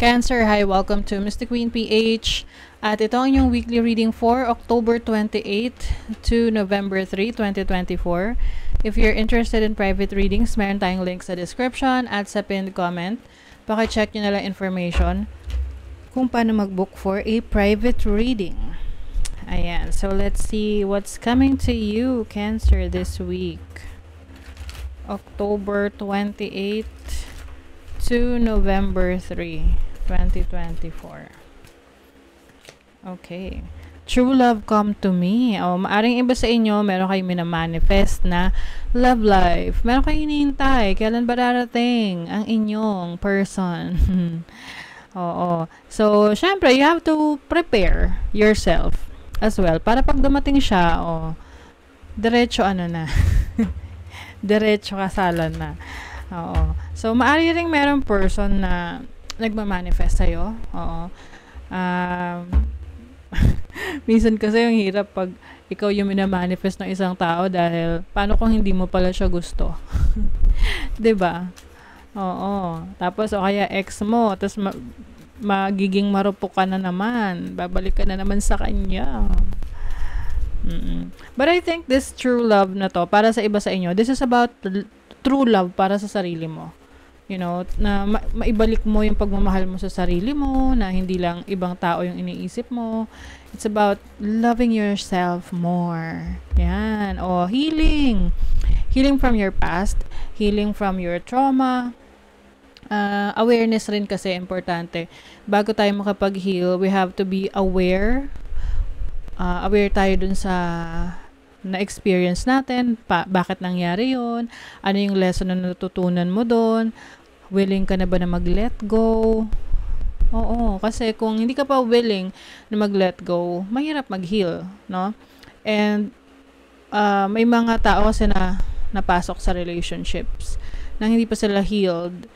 Cancer, hi, welcome to Mystic Queen PH. At ito ang inyong weekly reading for October 28 to November 3, 2024. If you're interested in private readings, meron tayong link sa description at sa pinned comment. Paki-check nyo na lang information kung paano mag-book for a private reading. Ayan, so let's see what's coming to you, Cancer, this week. October 28 to November 3, 2024. Okay. True love come to me. O, maaring iba sa inyo, meron kayong minamanifest na love life. Meron kayong hinihintay. Kailan ba darating ang inyong person? Oo. So, syempre, you have to prepare yourself as well. Para pag dumating siya, diretso na. Diretso kasalan na. Oo. So, maari ring merong person na nagmamanifest sa'yo. Oo. Minsan kasi yung hirap pag ikaw yung minamanifest ng isang tao dahil paano kung hindi mo pala siya gusto? 'Di ba? Oo. Tapos o kaya ex mo, tapos magiging marupok ka na naman. Babalik ka na naman sa kanya. But I think this true love na to, para sa iba sa inyo, this is about true love para sa sarili mo. You know, na maibalik mo yung pagmamahal mo sa sarili mo, na hindi lang ibang tao yung iniisip mo. It's about loving yourself more. Yan. O, healing. Healing from your past. Healing from your trauma. Awareness rin kasi importante. Bago tayo makapag-heal, we have to be aware. Aware tayo dun sa na-experience natin, bakit nangyari yon, ano yung lesson na natutunan mo doon, willing ka na ba na mag-let go? Oo, kasi kung hindi ka pa willing na mag-let go, mahirap mag-heal, no? And may mga tao kasi na napasok sa relationships na hindi pa sila healed,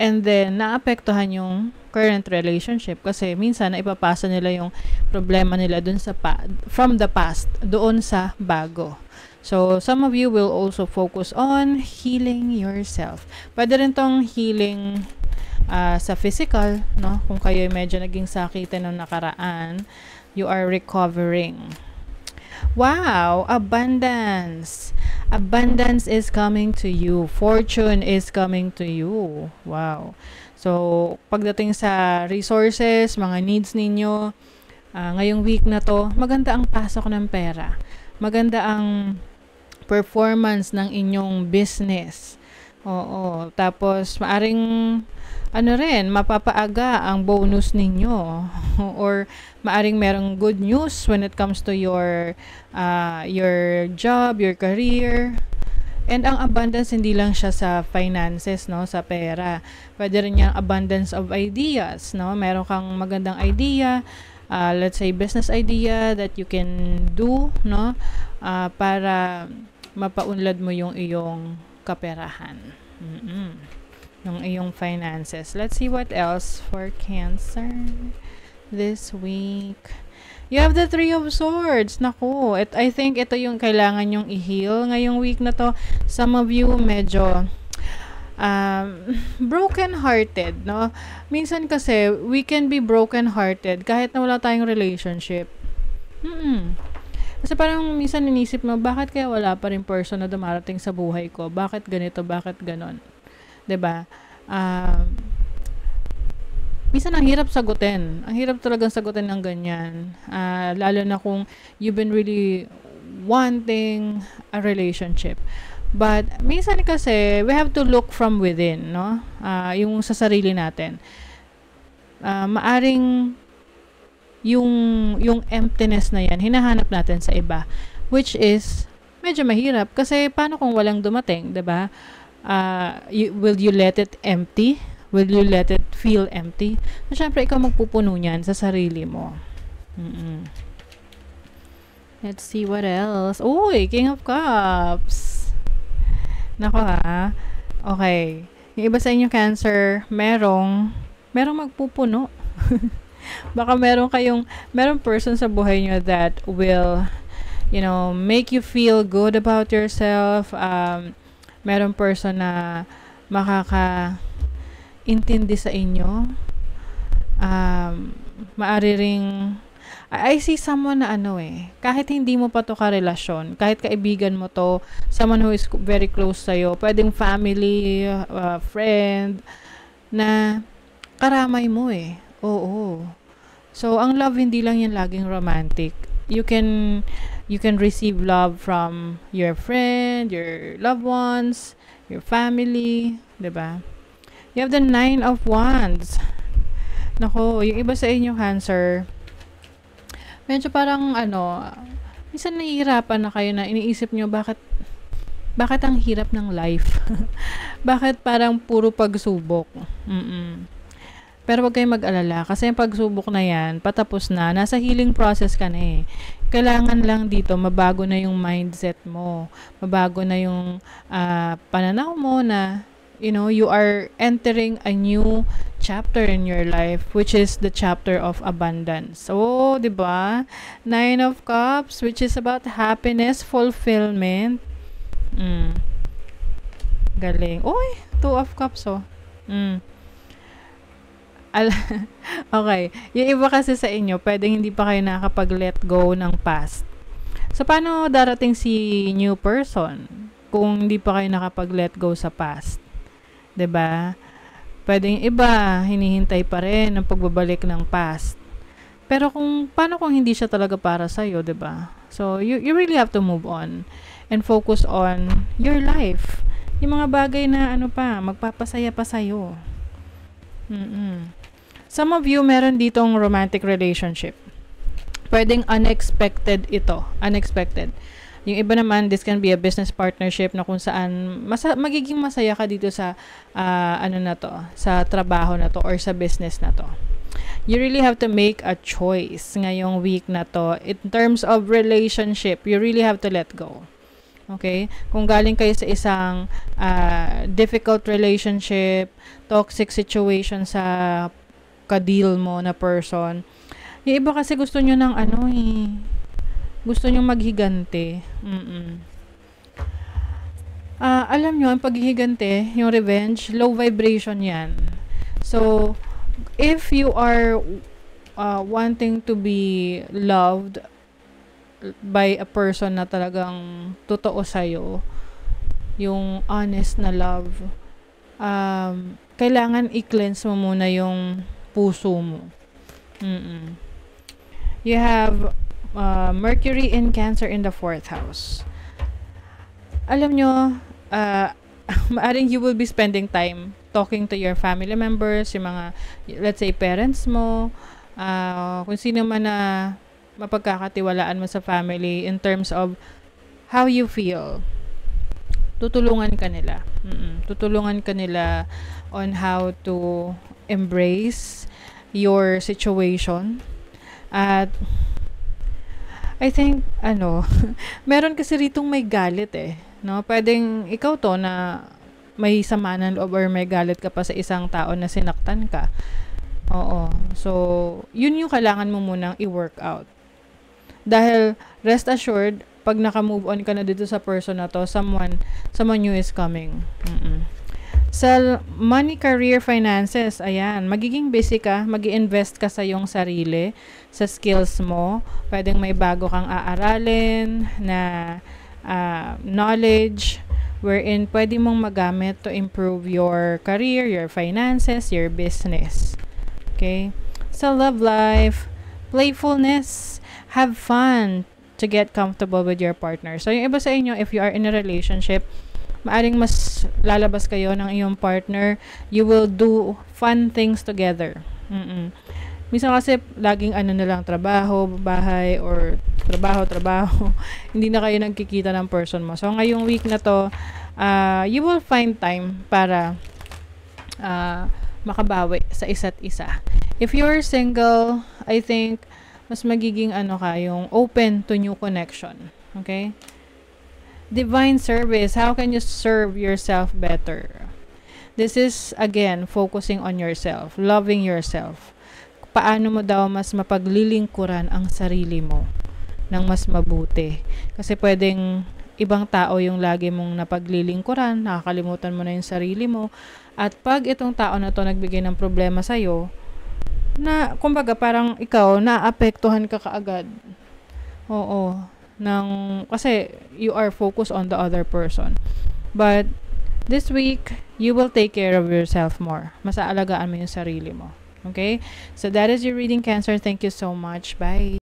and then naapektuhan yung current relationship kasi minsan naipapasa nila yung problema nila dun sa from the past doon sa bago. So some of you will also focus on healing yourself. Pwede rin tong healing sa physical, no? Kung kayo medyo naging sakitan ng nakaraan, you are recovering. Wow, abundance. Abundance is coming to you. Fortune is coming to you. Wow. So, pagdating sa resources, mga needs ninyo, ngayong week na to, maganda ang pasok ng pera. Maganda ang performance ng inyong business. Oo. Tapos, maaring, mapapaaga ang bonus ninyo. Or, maaring merong good news when it comes to your job, your career. And ang abundance, hindi lang siya sa finances, no? Sa pera. Pwede rin yung abundance of ideas, no? Meron kang magandang idea, let's say business idea that you can do, no? Para mapaunlad mo yung iyong kaperahan. Yung iyong finances. Let's see what else for Cancer this week. You have the Three of Swords. Naku, I think ito yung kailangan yung i-heal ngayong week na to. Some of you medyo broken-hearted, no? Minsan kasi, we can be broken-hearted kahit na wala tayong relationship. Kasi parang minsan inisip mo, bakit kaya wala pa rin person na dumarating sa buhay ko? Bakit ganito? Bakit ganon? 'Di ba? Minsan ang hirap sagutin. Ang hirap talagang sagutin ng ganyan. Lalo na kung you've been really wanting a relationship. But minsan kasi, we have to look from within, no? Yung sa sarili natin. Maaring yung emptiness na yan, hinahanap natin sa iba. Which is, medyo mahirap. Kasi paano kung walang dumating, 'di ba? Will you let it empty? Will you let it feel empty? So, syempre, ikaw magpupuno niyan sa sarili mo. Let's see what else. Uy, King of Cups. Nako ha. Okay. Yung iba sa inyo, Cancer, merong magpupuno. Baka merong person sa buhay nyo that will, make you feel good about yourself. Merong person na intindi sa inyo. Maari ring, I see someone na kahit hindi mo pa to karelasyon, kahit kaibigan mo to, someone who is very close sa'yo, pwedeng family, friend, na karamay mo Oo. So, ang love hindi lang yan laging romantic. You can receive love from your friend, your loved ones, your family, 'di ba? You have the 9 of Wands. Nako, yung iba sa inyo Cancer, medyo parang minsan nahihirapan na kayo na iniisip nyo bakit ang hirap ng life? Bakit parang puro pagsubok? Pero wag kayong mag-alala kasi yung pagsubok na yan, patapos na, nasa healing process ka na Kailangan lang dito, mabago na yung mindset mo. Mabago na yung pananaw mo na, you are entering a new chapter in your life, which is the chapter of abundance. So, di ba? 9 of Cups, which is about happiness, fulfillment. Galing. Uy, 2 of Cups, Okay. Yung iba kasi sa inyo, pwedeng hindi pa kayo nakakapag-let go ng past. So, paano darating si new person kung hindi pa kayo nakapag-let go sa past? 'Di ba? Pwedeng iba, hinihintay pa rin ang pagbabalik ng past. Pero paano kung hindi siya talaga para sa'yo, 'di ba? So, you really have to move on and focus on your life. Yung mga bagay na magpapasaya pa sa'yo. Some of you, meron ditong romantic relationship. Pwedeng unexpected ito. Unexpected. Yung iba naman, this can be a business partnership na kung saan magiging masaya ka dito sa sa trabaho na to or sa business na to. You really have to make a choice ngayong week na to. In terms of relationship, you really have to let go. Okay? Kung galing kayo sa isang difficult relationship, toxic situation sa ka-deal mo na person, yung iba kasi gusto nyo ng gusto nyo maghigante. Alam nyo, ang paghihigante, yung revenge, low vibration yan. So, if you are wanting to be loved by a person na talagang totoo sa'yo, yung honest na love, kailangan i-cleanse mo muna yung puso mo. You have Mercury in Cancer in the 4th house. Alam nyo, maaring you will be spending time talking to your family members, yung mga, let's say, parents mo, kung sino man na mapagkakatiwalaan mo sa family in terms of how you feel. Tutulungan ka nila. Tutulungan ka nila on how to embrace your situation. At I think meron kasi ritong may galit no? Pwedeng ikaw to na may sama ng loob or may galit ka pa sa isang tao na sinaktan ka. Oo. So, yun yung kailangan mo munang i-work out. Dahil rest assured, pag naka-move on ka na dito sa person na to, someone new is coming. Sa money, career, finances, ayan, magiging busy ka, mag-i-invest ka sa iyong sarili, sa skills mo. Pwedeng may bago kang aaralin na knowledge wherein pwede mong magamit to improve your career, your finances, your business. Okay? Sa love life, playfulness, have fun to get comfortable with your partner. So, yung iba sa inyo, if you are in a relationship, maaring mas lalabas kayo ng iyong partner, you will do fun things together. Minsan kasi laging na lang trabaho, bahay, or trabaho. Hindi na kayo nagkikita ng person mo. So ngayong week na to, you will find time para makabawi sa isa't isa. If you're single, I think mas magiging yung open to new connection. Okay? Divine service. How can you serve yourself better? This is, again, focusing on yourself, loving yourself. Paano mo daw mas mapaglilingkuran ang sarili mo ng mas mabuti? Kasi pwedeng ibang tao yung lagi mong napaglilingkuran, nakakalimutan mo na yung sarili mo. At pag itong tao na to nagbigay ng problema sa'yo, na kumbaga parang ikaw naapektuhan ka kaagad. Oo. Kasi you are focused on the other person. But this week, you will take care of yourself more. Mas aalagaan mo yung sarili mo. Okay? So that is your reading, Cancer. Thank you so much. Bye.